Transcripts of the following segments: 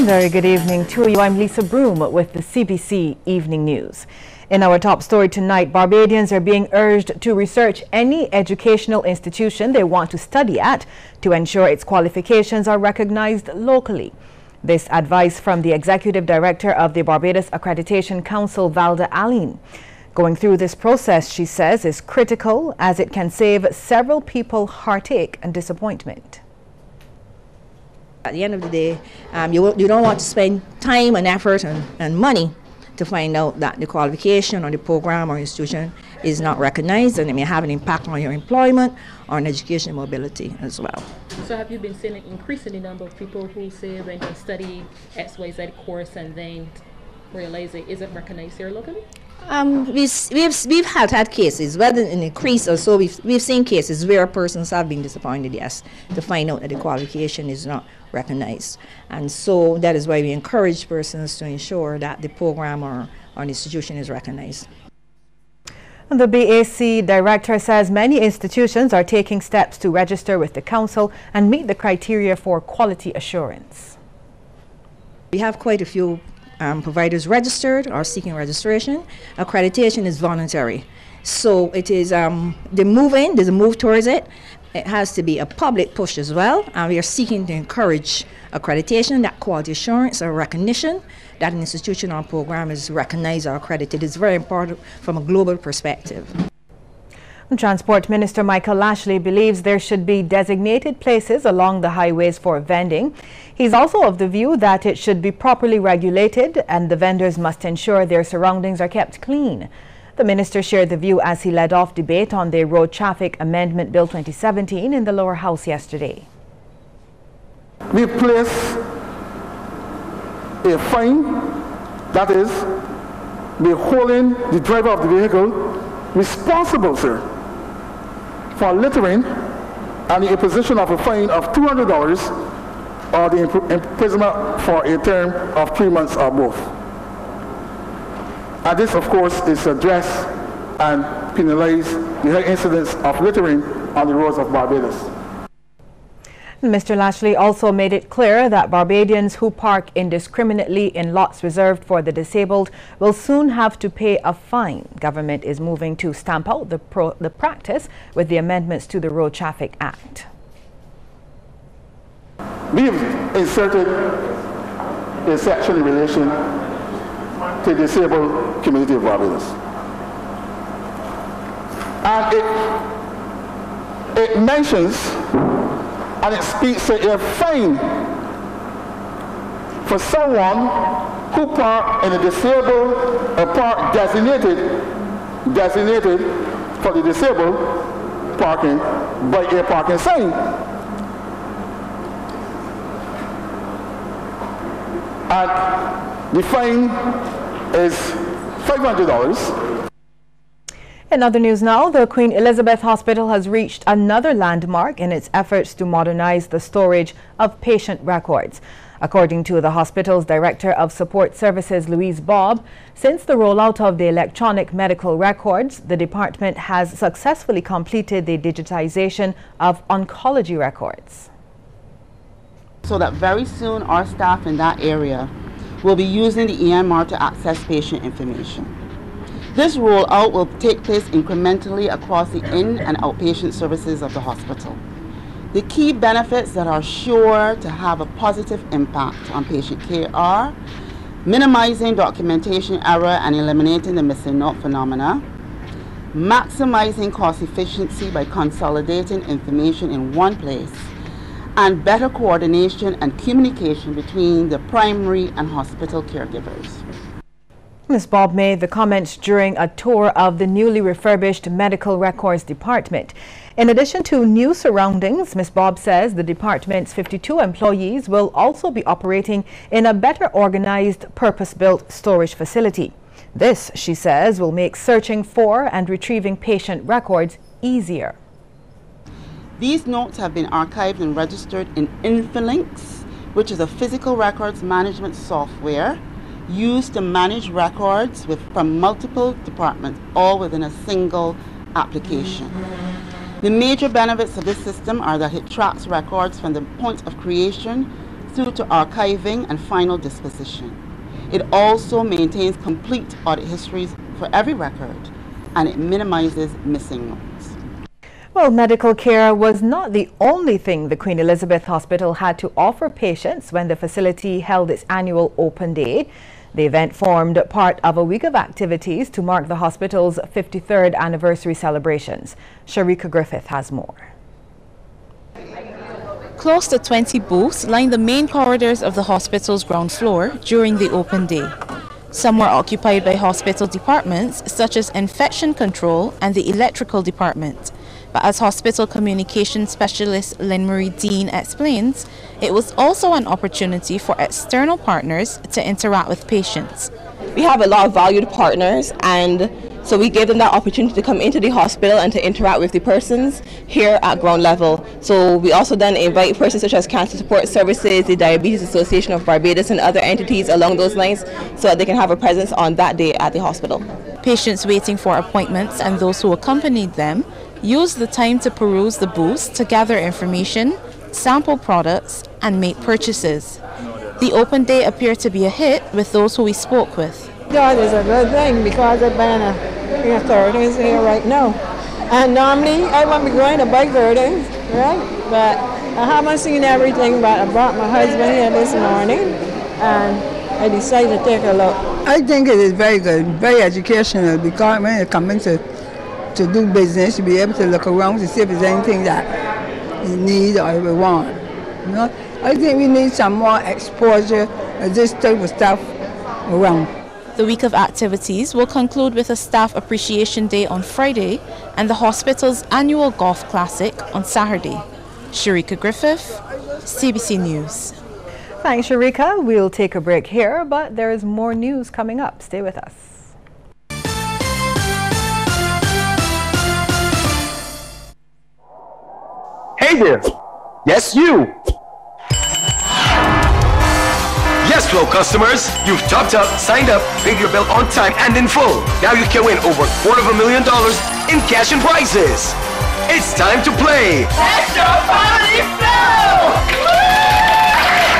Very good evening to you. I'm Lisa Broom with the CBC Evening News. In our top story tonight, Barbadians are being urged to research any educational institution they want to study at to ensure its qualifications are recognized locally. This advice from the Executive Director of the Barbados Accreditation Council, Valda Aline. Going through this process, she says, is critical as it can save several people heartache and disappointment. At the end of the day, you don't want to spend time and effort and money to find out that the qualification or the program or institution is not recognized, and it may have an impact on your employment or on education mobility as well. So have you been seeing an increase in the number of people who say they can study XYZ course and then realize it isn't recognized here locally? We've had cases, whether an increase or so, we've seen cases where persons have been disappointed, yes, to find out that the qualification is not recognized. And so that is why we encourage persons to ensure that the program or an institution is recognized. The BAC director says many institutions are taking steps to register with the council and meet the criteria for quality assurance. We have quite a few providers registered or seeking registration. Accreditation is voluntary. So it is there's a move towards it. It has to be a public push as well, and we are seeking to encourage accreditation, that quality assurance or recognition that an institution or program is recognized or accredited is very important from a global perspective. Transport Minister Michael Lashley believes there should be designated places along the highways for vending. He's also of the view that it should be properly regulated and the vendors must ensure their surroundings are kept clean. The minister shared the view as he led off debate on the Road Traffic Amendment Bill 2017 in the lower house yesterday. We place a fine, that is, we're holding the driver of the vehicle responsible, sir, for littering, and the imposition of a fine of $200 or the imprisonment for a term of 3 months or both. And this, of course, is to address and penalize the high incidence of littering on the roads of Barbados. Mr. Lashley also made it clear that Barbadians who park indiscriminately in lots reserved for the disabled will soon have to pay a fine. Government is moving to stamp out the practice with the amendments to the Road Traffic Act. We have inserted a section in relation to the disabled community of Barbados. And it mentions and it speaks to a fine for someone who park in a disabled, a park designated for the disabled parking by a parking sign. And the fine is $500. In other news now, the Queen Elizabeth Hospital has reached another landmark in its efforts to modernize the storage of patient records. According to the hospital's Director of Support Services, Louise Bob, since the rollout of the electronic medical records, the department has successfully completed the digitization of oncology records. So that very soon our staff in that area will be using the EMR to access patient information. This rollout will take place incrementally across the in- and outpatient services of the hospital. The key benefits that are sure to have a positive impact on patient care are minimizing documentation error and eliminating the missing note phenomena, maximizing cost efficiency by consolidating information in one place, and better coordination and communication between the primary and hospital caregivers. Ms. Bob made the comments during a tour of the newly refurbished Medical Records Department. In addition to new surroundings, Ms. Bob says the department's 52 employees will also be operating in a better organized, purpose-built storage facility. This, she says, will make searching for and retrieving patient records easier. These notes have been archived and registered in Infolinks, which is a physical records management software used to manage records from multiple departments, all within a single application. The major benefits of this system are that it tracks records from the point of creation institute to archiving and final disposition. It also maintains complete audit histories for every record, and it minimizes missing notes. Well, medical care was not the only thing the Queen Elizabeth Hospital had to offer patients when the facility held its annual open day. The event formed part of a week of activities to mark the hospital's 53rd anniversary celebrations. Sharika Griffith has more. Close to 20 booths lined the main corridors of the hospital's ground floor during the open day. Some were occupied by hospital departments such as infection control and the electrical department. But as hospital communication specialist Lynn Marie Dean explains, it was also an opportunity for external partners to interact with patients. We have a lot of valued partners, and so we gave them that opportunity to come into the hospital and to interact with the persons here at ground level. So we also then invite persons such as Cancer Support Services, the Diabetes Association of Barbados, and other entities along those lines so that they can have a presence on that day at the hospital. Patients waiting for appointments and those who accompanied them used the time to peruse the booths to gather information, sample products, and make purchases. The open day appeared to be a hit with those who we spoke with. That is a good thing because I've been a curtains here right now. And normally I won't be going to buy curtains, right? But I haven't seen everything, but I brought my husband here this morning and I decided to take a look. I think it is very good, very educational, because when you come in to do business, you'll be able to look around to see if there's anything that you need or you want. You know? I think we need some more exposure of this type of stuff around. The week of activities will conclude with a Staff Appreciation Day on Friday and the hospital's annual golf classic on Saturday. Sharika Griffith, CBC News. Thanks, Sharika. We'll take a break here, but there is more news coming up. Stay with us. Hey there! Yes, you! Yes, Flow customers, you've topped up, signed up, paid your bill on time and in full. Now you can win over $250,000 in cash and prizes. It's time to play Extra Family Flow!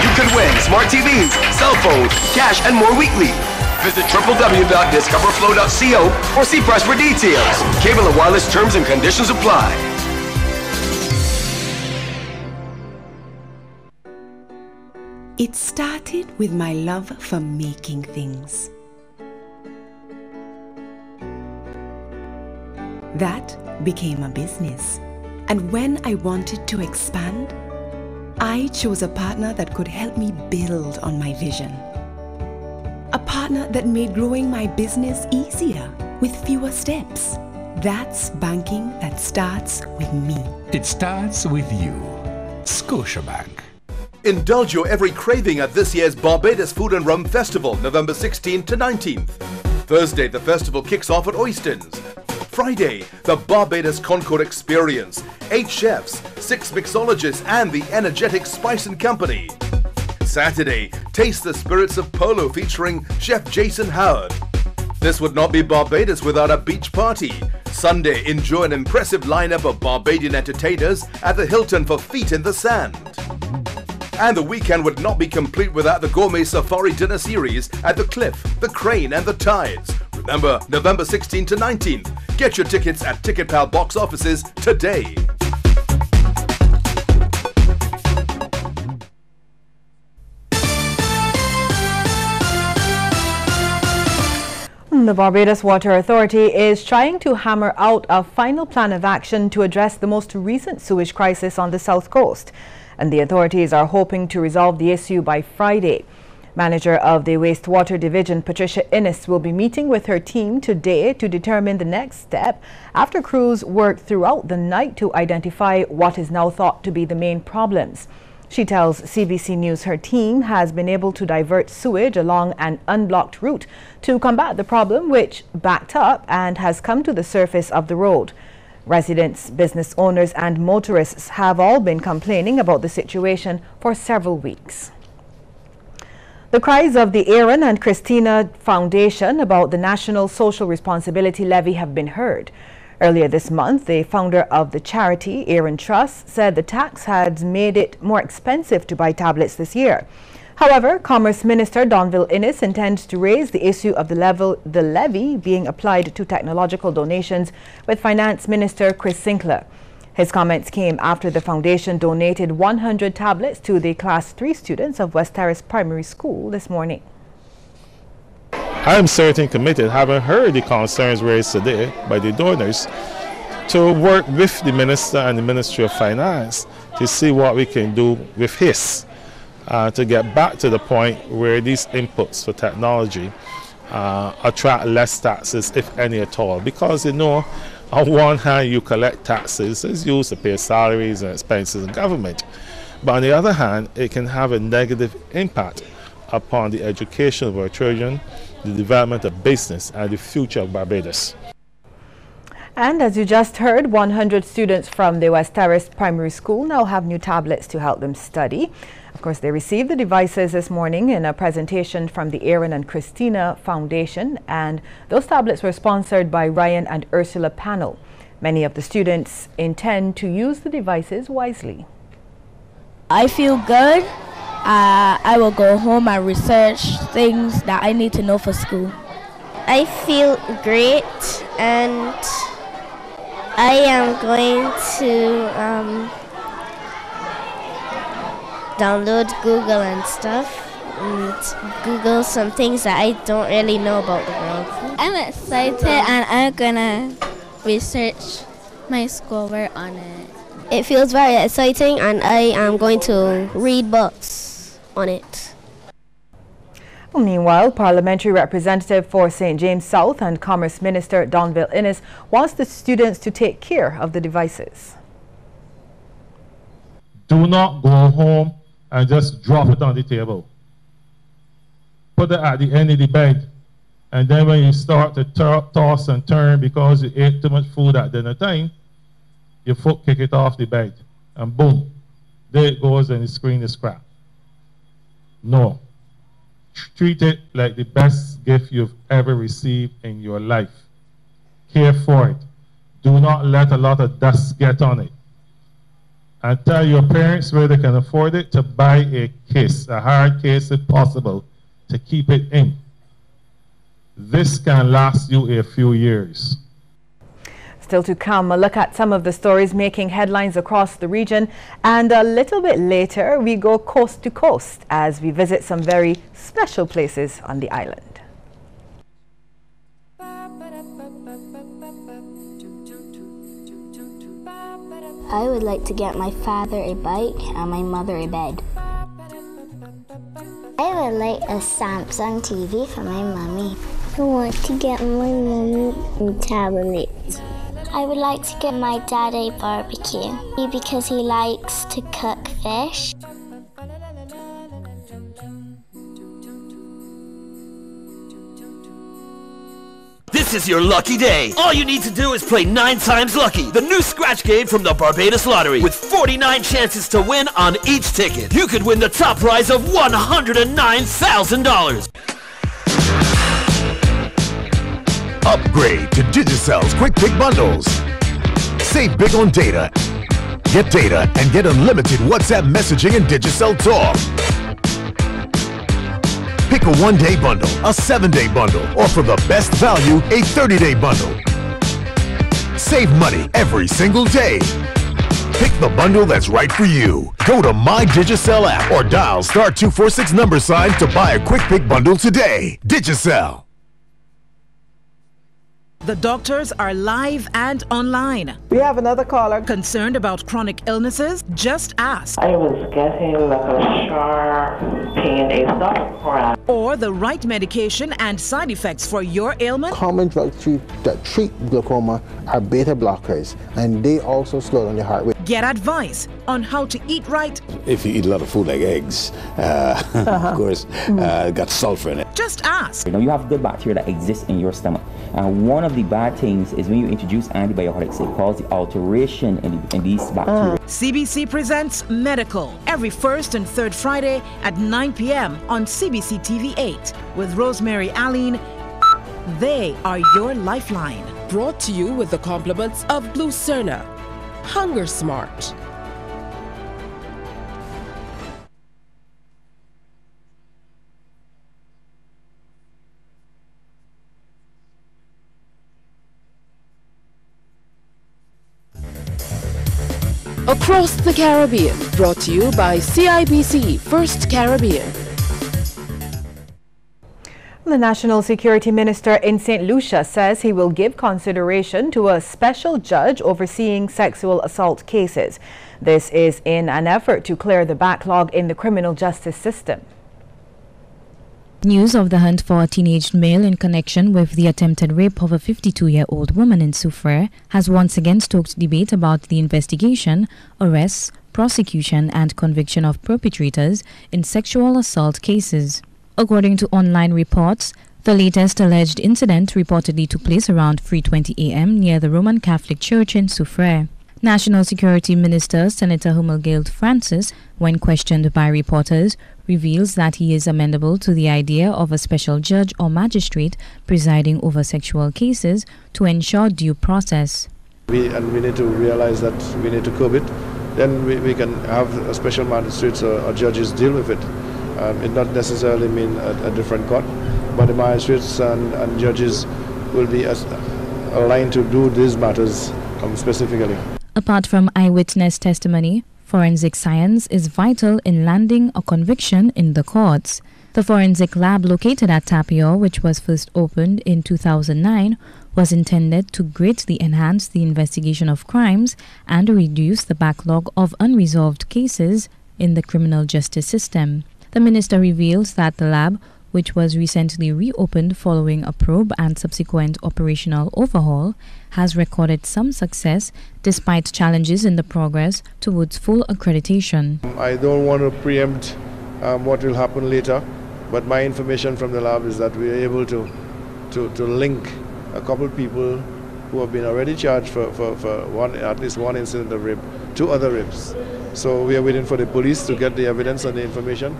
You could win smart TVs, cell phones, cash, and more weekly. Visit www.discoverflow.co or see price for details. Cable and wireless terms and conditions apply. It started with my love for making things. That became a business. And when I wanted to expand, I chose a partner that could help me build on my vision. A partner that made growing my business easier with fewer steps. That's banking that starts with me. It starts with you. Scotiabank. Indulge your every craving at this year's Barbados Food and Rum Festival, November 16th to 19th. Thursday, the festival kicks off at Oyston's. Friday, the Barbados Concord Experience. 8 chefs, 6 mixologists and the energetic Spice & Company. Saturday, taste the spirits of polo featuring Chef Jason Howard. This would not be Barbados without a beach party. Sunday, enjoy an impressive lineup of Barbadian entertainers at the Hilton for Feet in the Sand. And the weekend would not be complete without the Gourmet Safari Dinner Series at the Cliff, the Crane and the Tides. Remember, November 16th to 19th. Get your tickets at TicketPal box offices today. The Barbados Water Authority is trying to hammer out a final plan of action to address the most recent sewage crisis on the South Coast. And the authorities are hoping to resolve the issue by Friday. Manager of the Wastewater Division, Patricia Innes, will be meeting with her team today to determine the next step after crews worked throughout the night to identify what is now thought to be the main problems. She tells CBC News her team has been able to divert sewage along an unblocked route to combat the problem, which backed up and has come to the surface of the road. Residents, business owners and motorists have all been complaining about the situation for several weeks. The cries of the Aaron and Christina Foundation about the National Social Responsibility Levy have been heard. Earlier this month, the founder of the charity, Aaron Trust, said the tax had made it more expensive to buy tablets this year. However, Commerce Minister Donville Innes intends to raise the issue of the levy being applied to technological donations with Finance Minister Chris Sinclair. His comments came after the foundation donated 100 tablets to the Class 3 students of West Terrace Primary School this morning. I am certainly committed, having heard the concerns raised today by the donors, to work with the Minister and the Ministry of Finance to see what we can do with his, to get back to the point where these inputs for technology attract less taxes, if any at all. Because, you know, on one hand, you collect taxes as used to pay salaries and expenses in government. But on the other hand, it can have a negative impact upon the education of our children, the development of business, and the future of Barbados. And as you just heard, 100 students from the West Terrace Primary School now have new tablets to help them study. Of course, they received the devices this morning in a presentation from the Aaron and Christina Foundation, and those tablets were sponsored by Ryan and Ursula Panel. Many of the students intend to use the devices wisely. I feel good. I will go home and research things that I need to know for school. I feel great, and I am going to download Google and stuff and Google some things that I don't really know about the world. I'm excited and I'm gonna research my schoolwork on it. It feels very exciting and I am going to read books on it. Meanwhile, Parliamentary Representative for St. James South and Commerce Minister Donville Innes wants the students to take care of the devices. Do not go home and just drop it on the table. Put it at the end of the bed. And then when you start to toss and turn because you ate too much food at dinner time, your foot kick it off the bed. And boom, there it goes and the screen is cracked. No. Treat it like the best gift you've ever received in your life. Care for it. Do not let a lot of dust get on it. And tell your parents where they can afford it to buy a case, a hard case if possible, to keep it in. This can last you a few years. Still to come, a look at some of the stories making headlines across the region, and a little bit later we go coast to coast as we visit some very special places on the island. I would like to get my father a bike and my mother a bed. I would like a Samsung TV for my mommy. I want to get my mommy a tablet. I would like to get my dad a barbecue because he likes to cook fish. This is your lucky day. All you need to do is play 9 times Lucky, the new scratch game from the Barbados Lottery, with 49 chances to win on each ticket. You could win the top prize of $109,000. Upgrade to Digicell's Quick Pick Bundles. Save big on data. Get data and get unlimited WhatsApp messaging and Digicel talk. Pick a 1-day bundle, a 7-day bundle, or for the best value, a 30-day bundle. Save money every single day. Pick the bundle that's right for you. Go to My Digicel app or dial *246 # to buy a Quick Pick bundle today. Digicel. The doctors are live and online. We have another caller. Concerned about chronic illnesses? Just ask. I was getting like a sharp pain, a stomach cramp. Or the right medication and side effects for your ailment? Common drugs that treat glaucoma are beta blockers, and they also slow down the heart rate. Get advice on how to eat right. If you eat a lot of food like eggs, of course, got sulfur in it. Just ask. You know, you have good bacteria that exist in your stomach. And one of the bad things is when you introduce antibiotics, it causes the alteration in these bacteria. CBC presents Medical every first and third Friday at 9 p.m. on CBC TV 8 with Rosemary Allen. They are your lifeline. Brought to you with the compliments of Blue Cerna. Hunger Smart. Across the Caribbean, brought to you by CIBC First Caribbean. The National Security Minister in St. Lucia says he will give consideration to a special judge overseeing sexual assault cases. This is in an effort to clear the backlog in the criminal justice system. News of the hunt for a teenage male in connection with the attempted rape of a 52-year-old woman in Soufrière has once again stoked debate about the investigation, arrests, prosecution and conviction of perpetrators in sexual assault cases. According to online reports, the latest alleged incident reportedly took place around 3:20 a.m. near the Roman Catholic Church in Soufrière. National Security Minister Senator Humelgild Francis, when questioned by reporters, reveals that he is amenable to the idea of a special judge or magistrate presiding over sexual cases to ensure due process. We need to realize that we need to curb it. Then we can have a special magistrates or judges deal with it. It not necessarily mean a different court, but the magistrates and judges will be aligned to do these matters specifically. Apart from eyewitness testimony, forensic science is vital in landing a conviction in the courts. The forensic lab located at Tapio, which was first opened in 2009, was intended to greatly enhance the investigation of crimes and reduce the backlog of unresolved cases in the criminal justice system. The minister reveals that the lab, which was recently reopened following a probe and subsequent operational overhaul, has recorded some success despite challenges in the progress towards full accreditation. I don't want to preempt what will happen later, but my information from the lab is that we are able to link a couple of people who have been already charged for at least one incident of rape to other rapes. So we are waiting for the police to get the evidence and the information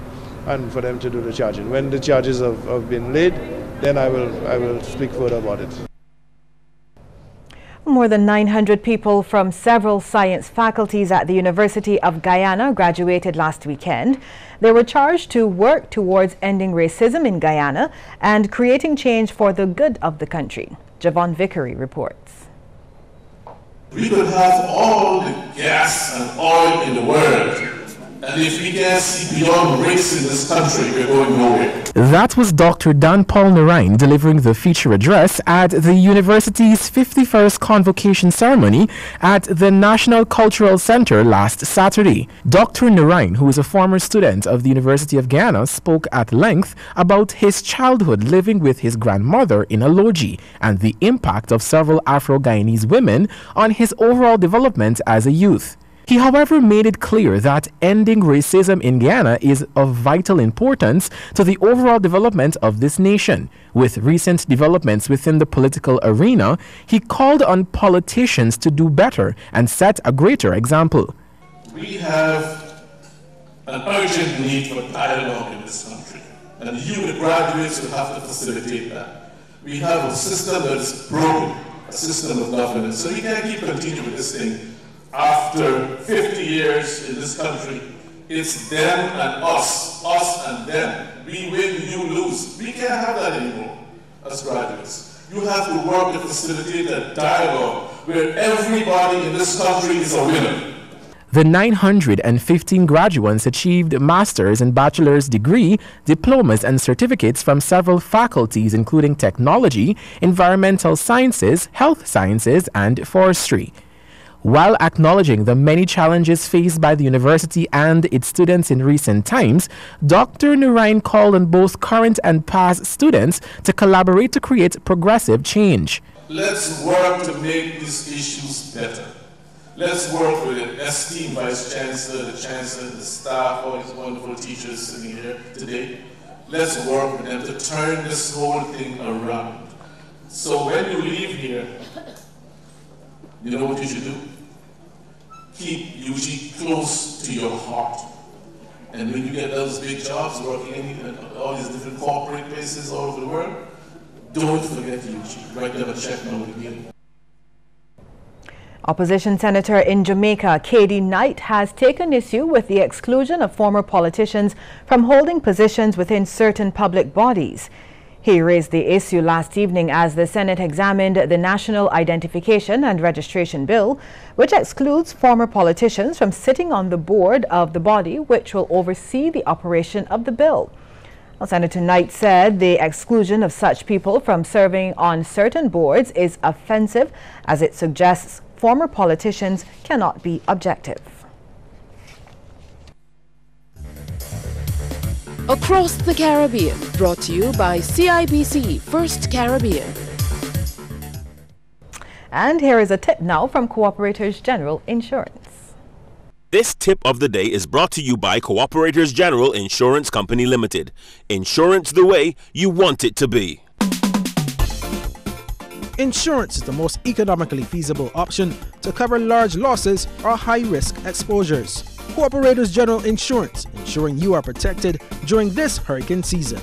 and for them to do the charging. When the charges have been laid, then I will speak further about it. More than 900 people from several science faculties at the University of Guyana graduated last weekend. They were charged to work towards ending racism in Guyana and creating change for the good of the country. Javon Vickery reports. We could have all the gas and oil in the world, and if we can't see beyond race in this country, we're going nowhere. That was Dr. Dan Paul Narain delivering the feature address at the university's 51st convocation ceremony at the National Cultural Center last Saturday. Dr. Narain, who is a former student of the University of Guyana, spoke at length about his childhood living with his grandmother in Aloji and the impact of several Afro-Guyanese women on his overall development as a youth. He, however, made it clear that ending racism in Guyana is of vital importance to the overall development of this nation. With recent developments within the political arena, he called on politicians to do better and set a greater example. We have an urgent need for dialogue in this country, and you, the graduates, will have to facilitate that. We have a system that is broken, a system of governance, so we can't keep continuing with this thing. After 50 years in this country, it's them and us and them. We win, you lose. We can't have that anymore as graduates. You have to work to facilitate a dialogue where everybody in this country is a winner. The 915 graduates achieved master's and bachelor's degree, diplomas and certificates from several faculties including technology, environmental sciences, health sciences and forestry. While acknowledging the many challenges faced by the university and its students in recent times, Dr. Narain called on both current and past students to collaborate to create progressive change. Let's work to make these issues better. Let's work with an esteemed Vice Chancellor, the Chancellor, the staff, all these wonderful teachers sitting here today. Let's work with them to turn this whole thing around. So when you leave here, you know what you should do? Keep UG close to your heart. And when you get those big jobs working in all these different corporate places all over the world, don't forget UG. Write them a check now again. Opposition Senator in Jamaica, K.D. Knight, has taken issue with the exclusion of former politicians from holding positions within certain public bodies. He raised the issue last evening as the Senate examined the National Identification and Registration Bill, which excludes former politicians from sitting on the board of the body which will oversee the operation of the bill. Well, Senator Knight said the exclusion of such people from serving on certain boards is offensive, as it suggests former politicians cannot be objective. Across the Caribbean, brought to you by CIBC First Caribbean. And here is a tip now from Cooperators General Insurance. This tip of the day is brought to you by Cooperators General Insurance Company Limited. Insurance the way you want it to be. Insurance is the most economically feasible option to cover large losses or high-risk exposures. Cooperators General Insurance, ensuring you are protected during this hurricane season.